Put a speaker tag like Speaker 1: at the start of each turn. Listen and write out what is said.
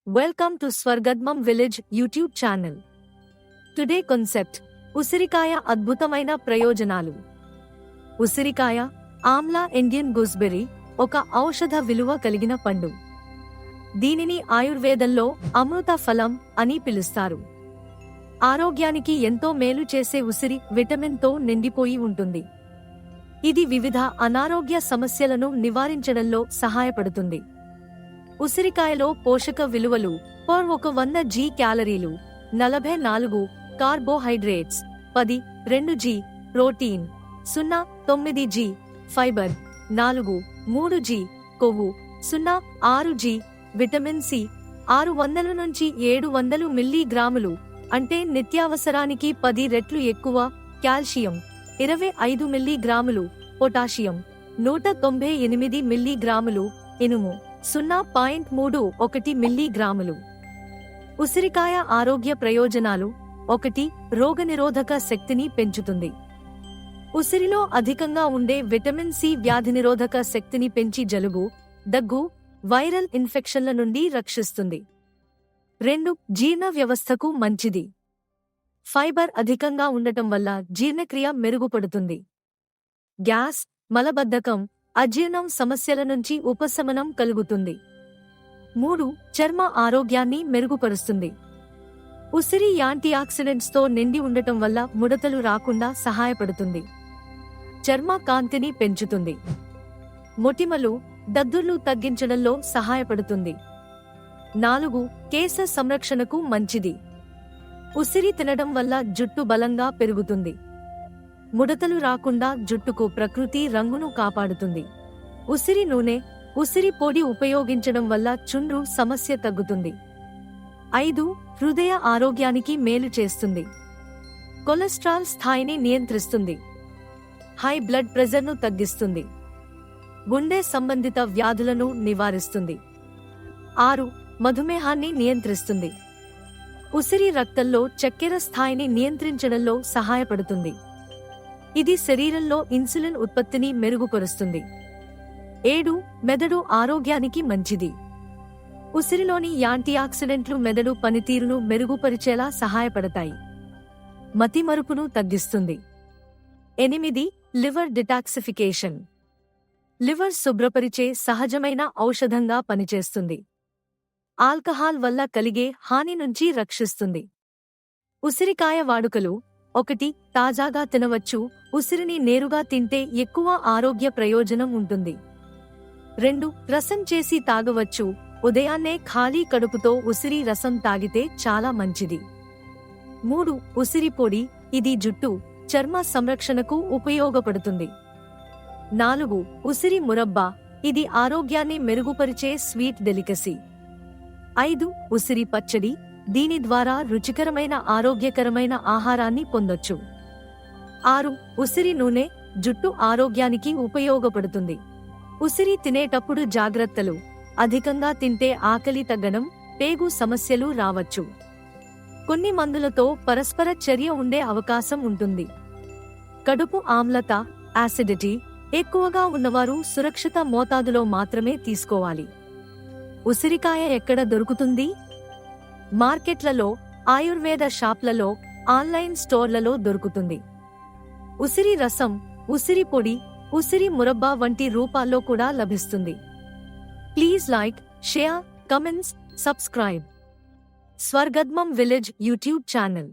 Speaker 1: Welcome to Swargadmam Village YouTube channel. Today concept ఉసిరికాయ అద్భుతమైన ప్రయోజనాలు. ఉసిరికాయ ఆమ్లా ఇండియన్ గూస్బెర్రీ ఒక ఔషధ విలువ కలిగిన పండు. దీనిని ఆయుర్వేదంలో అమృత ఫలం అని పిలుస్తారు. ఆరోగ్యానికి ఎంతో మేలు చేసే ఉసిరి విటమిన్తో నిండిపోయి ఉంటుంది. ఇది వివిధ అనారోగ్య సమస్యలను నివారించడంలో సహాయపడుతుంది. ఉసిరికాయలో పోషక విలువలు పర్ 100 క్యాలరీలు, 44 కార్బోహైడ్రేట్స్, 2 ప్రోటీన్, 9 ఫైబర్, 3 కొవ్వు, 6 విటమిన్ సి, 600 నుంచి 700 మిల్లీగ్రాములు అంటే నిత్యావసరానికి 10 రెట్లు ఎక్కువ, కాల్షియం 25 మిల్లీగ్రాములు, పొటాషియం 198 మిల్లీగ్రాములు, ఇనుము 0.31 మిల్లీగ్రాములు. ఉసిరికాయ ఆరోగ్య ప్రయోజనాలు. 1. రోగనిరోధక శక్తిని పెంచుతుంది. ఉసిరిలో అధికంగా ఉండే విటమిన్ సి వ్యాధినిరోధక శక్తిని పెంచి జలుబు, దగ్గు, వైరల్ ఇన్ఫెక్షన్ల నుండి రక్షిస్తుంది. 2. జీర్ణ వ్యవస్థకు మంచిది. ఫైబర్ అధికంగా ఉండటం వల్ల జీర్ణక్రియ మెరుగుపడుతుంది. గ్యాస్, మలబద్ధకం, అజీర్ణం సమస్యల నుంచి ఉపశమనం కలుగుతుంది. 3. చర్మ ఆరోగ్యాన్ని మెరుగుపరుస్తుంది. ఉసిరి యాంటీఆక్సిడెంట్స్తో నిండి ఉండటం వల్ల ముడతలు రాకుండా సహాయపడుతుంది. చర్మ కాంతిని పెంచుతుంది. మొటిమలు, దద్దుర్లు తగ్గించడంలో సహాయపడుతుంది. 4. కేశ సంరక్షణకు మంచిది. ఉసిరి తినడం వల్ల జుట్టు బలంగా పెరుగుతుంది. ముడతలు రాకుండా జుట్టుకు ప్రకృతి రంగును కాపాడుతుంది. ఉసిరి నూనె, ఉసిరి పొడి ఉపయోగించడం వల్ల చుండ్రు సమస్య తగ్గుతుంది. 5. హృదయ ఆరోగ్యానికి మేలు చేస్తుంది. కొలెస్ట్రాల్ స్థాయిని నియంత్రిస్తుంది. హై బ్లడ్ ప్రెషర్ను తగ్గిస్తుంది. గుండె సంబంధిత వ్యాధులను నివారిస్తుంది. 6. మధుమేహాన్ని నియంత్రిస్తుంది. ఉసిరి రక్తంలో చక్కెర స్థాయిని నియంత్రించడంలో సహాయపడుతుంది. ఇది శరీరంలో ఇన్సులిన్ ఉత్పత్తిని మెరుగుపరుస్తుంది. 7. మెదడు ఆరోగ్యానికి మంచిది. ఉసిరిలోని యాంటీఆక్సిడెంట్లు మెదడు పనితీరును మెరుగుపరిచేలా సహాయపడతాయి. మతిమరుపును తగ్గిస్తుంది. 8. Liver detoxification. లివర్ శుభ్రపరిచే సహజమైన ఔషధంగా పనిచేస్తుంది. ఆల్కహాల్ వల్ల కలిగే హాని నుంచి రక్షిస్తుంది. ఉసిరికాయ వాడుకలు. 1. తాజాగా తినవచ్చు. ఉసిరిని నేరుగా తింటే ఎక్కువ ఆరోగ్య ప్రయోజనం ఉంటుంది. 2. రసం చేసి తాగవచ్చు. ఉదయాన్నే ఖాళీ కడుపుతో ఉసిరి రసం తాగితే చాలా మంచిది. 3. ఉసిరి పొడి. ఇది జుట్టు, చర్మ సంరక్షణకు ఉపయోగపడుతుంది. 4. ఉసిరి మురబ్బా. ఇది ఆరోగ్యాన్ని మెరుగుపరిచే స్వీట్ డెలికసీ. 5. ఉసిరి పచ్చడి. దీని ద్వారా రుచికరమైన ఆరోగ్యకరమైన ఆహారాన్ని పొందొచ్చు. 6. ఉసిరి నూనె. జుట్టు ఆరోగ్యానికి ఉపయోగపడుతుంది. ఉసిరి తినేటప్పుడు జాగ్రత్తలు. అధికంగా తింటే ఆకలి తగ్గడం, పేగు సమస్యలు రావచ్చు. కొన్ని మందులతో పరస్పర చర్య ఉండే అవకాశం ఉంటుంది. కడుపు ఆమ్లత, యాసిడిటీ ఎక్కువగా ఉన్నవారు సురక్షిత మోతాదులో మాత్రమే తీసుకోవాలి. ఉసిరికాయ ఎక్కడ దొరుకుతుంది? మార్కెట్లలో, ఆయుర్వేద షాప్లలో, ఆన్లైన్ స్టోర్లలో దొరుకుతుంది. ఉసిరి రసం, ఉసిరి పొడి, ఉసిరి మురబ్బా వంటి రూపాల్లో కూడా లభిస్తుంది. Please like, share, comments, subscribe. స్వర్గద్మం విలేజ్ యూట్యూబ్ ఛానల్.